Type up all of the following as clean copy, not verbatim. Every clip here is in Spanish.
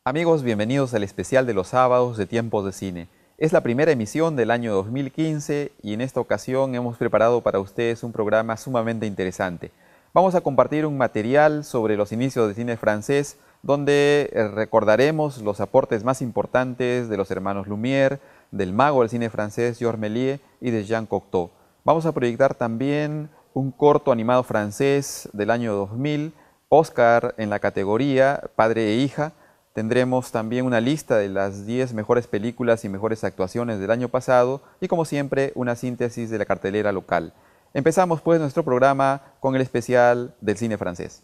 Amigos, bienvenidos al especial de los sábados de Tiempos de Cine. Es la primera emisión del año 2015 y en esta ocasión hemos preparado para ustedes un programa sumamente interesante. Vamos a compartir un material sobre los inicios del cine francés, donde recordaremos los aportes más importantes de los hermanos Lumière, del mago del cine francés Georges Méliès y de Jean Cocteau. Vamos a proyectar también un corto animado francés del año 2000, Oscar en la categoría Padre e Hija. Tendremos también una lista de las 10 mejores películas y mejores actuaciones del año pasado y, como siempre, una síntesis de la cartelera local. Empezamos pues nuestro programa con el especial del cine francés.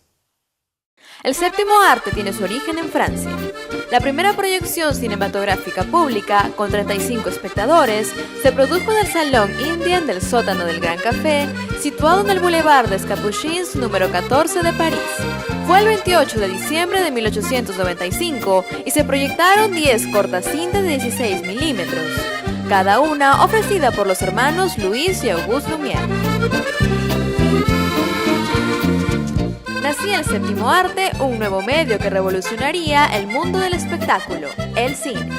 El séptimo arte tiene su origen en Francia. La primera proyección cinematográfica pública, con 35 espectadores, se produjo en el Salón Indian del sótano del Gran Café, situado en el Boulevard des Capucines, número 14 de París. Fue el 28 de diciembre de 1895 y se proyectaron 10 cortas cintas de 16 milímetros, cada una ofrecida por los hermanos Louis y Auguste Lumière. Nacía el séptimo arte, un nuevo medio que revolucionaría el mundo del espectáculo, el cine.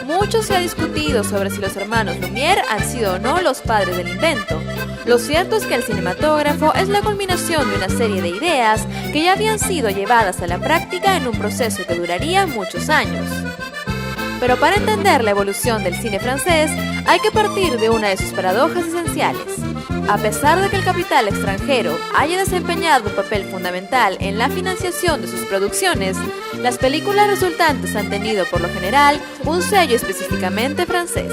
Mucho se ha discutido sobre si los hermanos Lumière han sido o no los padres del invento. Lo cierto es que el cinematógrafo es la culminación de una serie de ideas que ya habían sido llevadas a la práctica en un proceso que duraría muchos años. Pero para entender la evolución del cine francés, hay que partir de una de sus paradojas esenciales. A pesar de que el capital extranjero haya desempeñado un papel fundamental en la financiación de sus producciones, las películas resultantes han tenido por lo general un sello específicamente francés.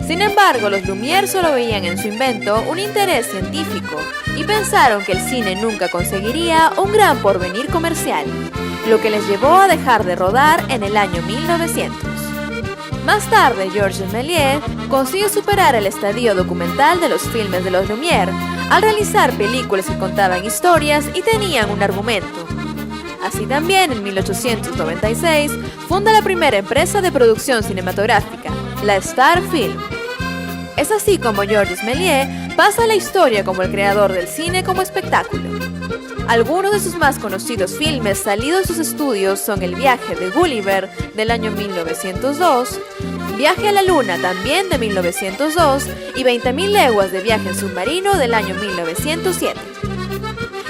Sin embargo, los Lumière solo veían en su invento un interés científico y pensaron que el cine nunca conseguiría un gran porvenir comercial, lo que les llevó a dejar de rodar en el año 1900. Más tarde, Georges Méliès consiguió superar el estadio documental de los filmes de los Lumière al realizar películas que contaban historias y tenían un argumento. Así también, en 1896, funda la primera empresa de producción cinematográfica, la Star Film. Es así como Georges Méliès pasa a la historia como el creador del cine como espectáculo. Algunos de sus más conocidos filmes salidos de sus estudios son El viaje de Gulliver, del año 1902, Viaje a la Luna, también de 1902, y 20.000 leguas de viaje en submarino, del año 1907.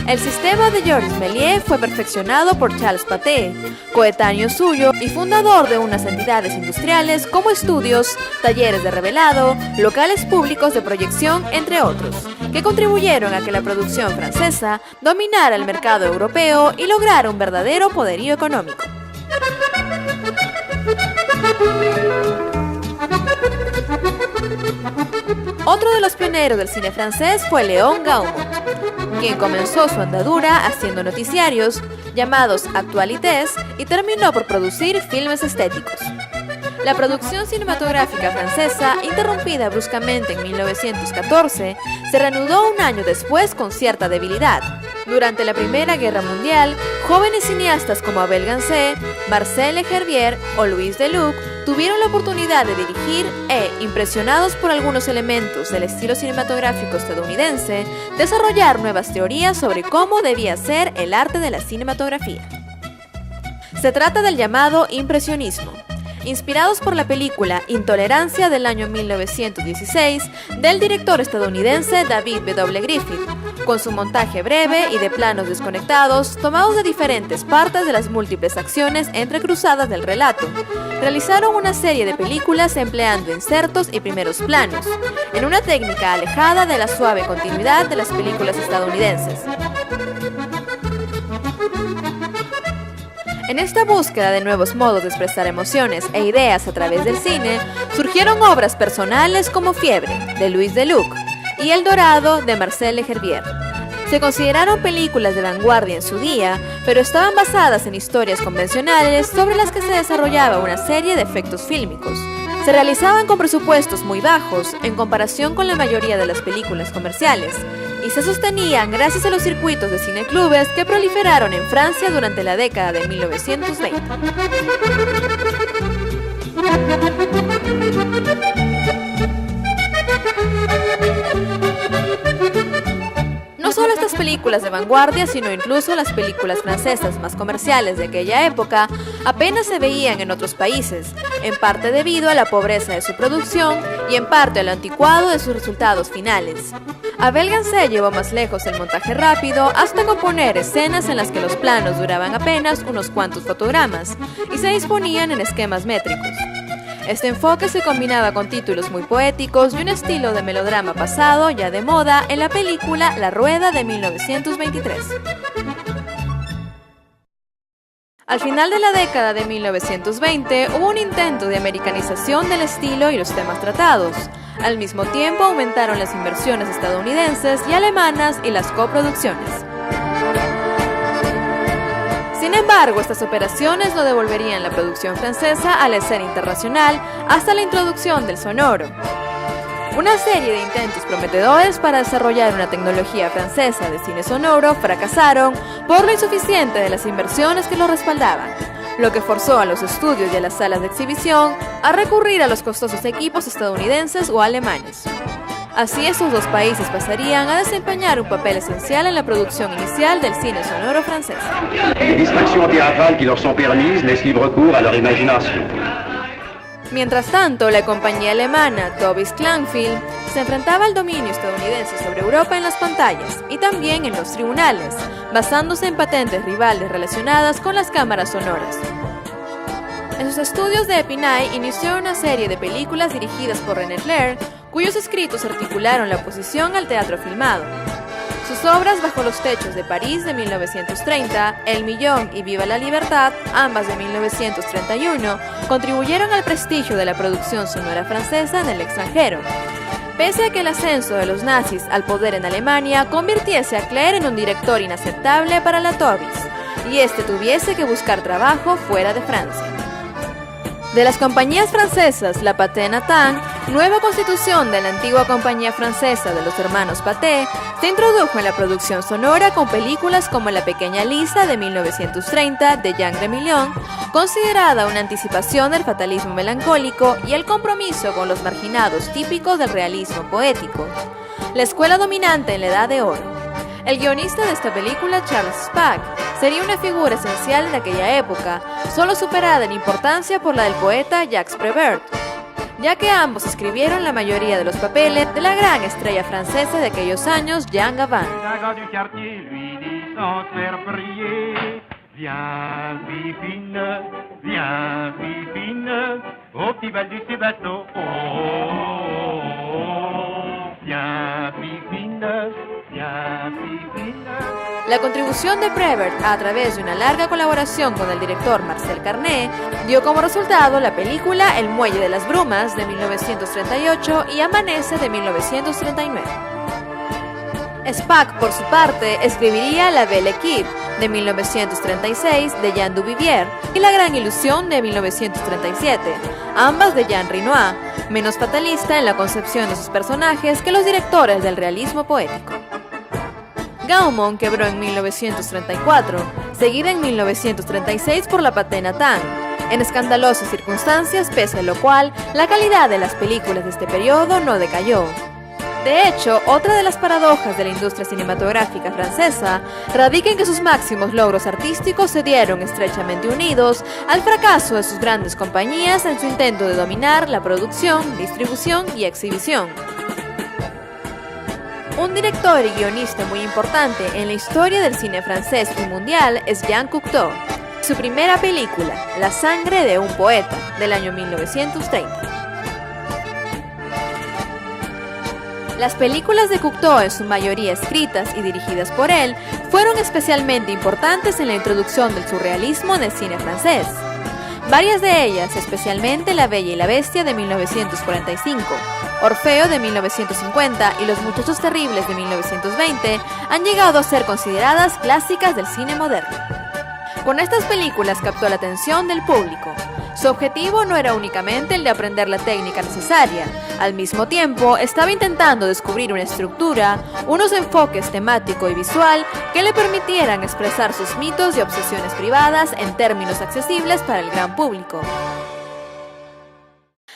El sistema de Georges Méliès fue perfeccionado por Charles Pathé, coetáneo suyo y fundador de unas entidades industriales como estudios, talleres de revelado, locales públicos de proyección, entre otros, que contribuyeron a que la producción francesa dominara el mercado europeo y lograra un verdadero poderío económico. Otro de los pioneros del cine francés fue Léon Gaumont, quien comenzó su andadura haciendo noticiarios llamados actualités y terminó por producir filmes estéticos. La producción cinematográfica francesa, interrumpida bruscamente en 1914, se reanudó un año después con cierta debilidad. Durante la Primera Guerra Mundial, jóvenes cineastas como Abel Gance, Marcel Hervier o Louis Deluc tuvieron la oportunidad de dirigir e, impresionados por algunos elementos del estilo cinematográfico estadounidense, desarrollar nuevas teorías sobre cómo debía ser el arte de la cinematografía. Se trata del llamado impresionismo. Inspirados por la película Intolerancia del año 1916 del director estadounidense David W. Griffith, con su montaje breve y de planos desconectados tomados de diferentes partes de las múltiples acciones entrecruzadas del relato. Realizaron una serie de películas empleando insertos y primeros planos, en una técnica alejada de la suave continuidad de las películas estadounidenses. En esta búsqueda de nuevos modos de expresar emociones e ideas a través del cine, surgieron obras personales como Fiebre, de Louis Deluc, y El Dorado, de Marcel Hervier. Se consideraron películas de vanguardia en su día, pero estaban basadas en historias convencionales sobre las que se desarrollaba una serie de efectos fílmicos. Se realizaban con presupuestos muy bajos en comparación con la mayoría de las películas comerciales, y se sostenían gracias a los circuitos de cineclubes que proliferaron en Francia durante la década de 1920. No solo películas de vanguardia, sino incluso las películas francesas más comerciales de aquella época, apenas se veían en otros países, en parte debido a la pobreza de su producción y en parte al anticuado de sus resultados finales. Abel Gansé llevó más lejos el montaje rápido hasta componer escenas en las que los planos duraban apenas unos cuantos fotogramas y se disponían en esquemas métricos. Este enfoque se combinaba con títulos muy poéticos y un estilo de melodrama pasado, ya de moda, en la película La Rueda de 1923. Al final de la década de 1920 hubo un intento de americanización del estilo y los temas tratados. Al mismo tiempo aumentaron las inversiones estadounidenses y alemanas y las coproducciones. Sin embargo, estas operaciones no devolverían la producción francesa a la escena internacional hasta la introducción del sonoro. Una serie de intentos prometedores para desarrollar una tecnología francesa de cine sonoro fracasaron por lo insuficiente de las inversiones que lo respaldaban, lo que forzó a los estudios y a las salas de exhibición a recurrir a los costosos equipos estadounidenses o alemanes. Así, estos dos países pasarían a desempeñar un papel esencial en la producción inicial del cine sonoro francés. Les distractions théâtrales qui leur sont permises laissent libre cours à leur imagination. Mientras tanto, la compañía alemana Tobis Klangfilm se enfrentaba al dominio estadounidense sobre Europa en las pantallas y también en los tribunales, basándose en patentes rivales relacionadas con las cámaras sonoras. En sus estudios de Epinay inició una serie de películas dirigidas por René Clair, cuyos escritos articularon la oposición al teatro filmado. Sus obras Bajo los techos de París de 1930, El Millón y Viva la Libertad, ambas de 1931, contribuyeron al prestigio de la producción sonora francesa en el extranjero. Pese a que el ascenso de los nazis al poder en Alemania convirtiese a Clair en un director inaceptable para la Tobis, y este tuviese que buscar trabajo fuera de Francia. De las compañías francesas, la Pathé Natin, nueva constitución de la antigua compañía francesa de los hermanos Pathé, se introdujo en la producción sonora con películas como La pequeña Lisa de 1930 de Jean Gremillon, considerada una anticipación del fatalismo melancólico y el compromiso con los marginados típicos del realismo poético. La escuela dominante en la Edad de Oro. El guionista de esta película, Charles Spack, sería una figura esencial de aquella época, solo superada en importancia por la del poeta Jacques Prévert, ya que ambos escribieron la mayoría de los papeles de la gran estrella francesa de aquellos años, Jean Gabin. La contribución de Prévert a través de una larga colaboración con el director Marcel Carné dio como resultado la película El Muelle de las Brumas de 1938 y Amanece de 1939. Spack, por su parte, escribiría La Belle Équipe de 1936 de Jean Duvivier y La Gran Ilusión de 1937, ambas de Jean Renoir, menos fatalista en la concepción de sus personajes que los directores del realismo poético. Gaumont quebró en 1934, seguida en 1936 por la Pathé Natin, en escandalosas circunstancias, pese a lo cual la calidad de las películas de este periodo no decayó. De hecho, otra de las paradojas de la industria cinematográfica francesa radica en que sus máximos logros artísticos se dieron estrechamente unidos al fracaso de sus grandes compañías en su intento de dominar la producción, distribución y exhibición. Un director y guionista muy importante en la historia del cine francés y mundial es Jean Cocteau. Su primera película, La sangre de un poeta, del año 1930. Las películas de Cocteau, en su mayoría escritas y dirigidas por él, fueron especialmente importantes en la introducción del surrealismo en el cine francés. Varias de ellas, especialmente La Bella y la Bestia de 1945, Orfeo de 1950 y Los Muchachos Terribles de 1920, han llegado a ser consideradas clásicas del cine moderno. Con estas películas captó la atención del público. Su objetivo no era únicamente el de aprender la técnica necesaria, al mismo tiempo estaba intentando descubrir una estructura, unos enfoques temático y visual que le permitieran expresar sus mitos y obsesiones privadas en términos accesibles para el gran público.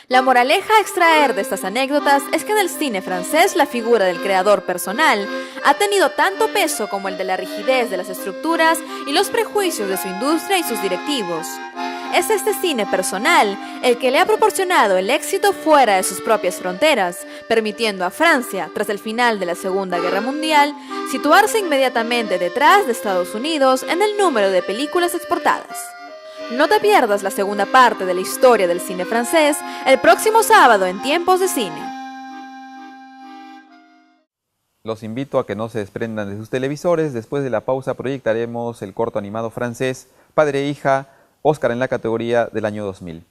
La moraleja a extraer de estas anécdotas es que en el cine francés la figura del creador personal ha tenido tanto peso como el de la rigidez de las estructuras y los prejuicios de su industria y sus directivos. Es este cine personal el que le ha proporcionado el éxito fuera de sus propias fronteras, permitiendo a Francia, tras el final de la Segunda Guerra Mundial, situarse inmediatamente detrás de Estados Unidos en el número de películas exportadas. No te pierdas la segunda parte de la historia del cine francés el próximo sábado en Tiempos de Cine. Los invito a que no se desprendan de sus televisores. Después de la pausa proyectaremos el corto animado francés Padre e Hija, Oscar en la categoría del año 2000.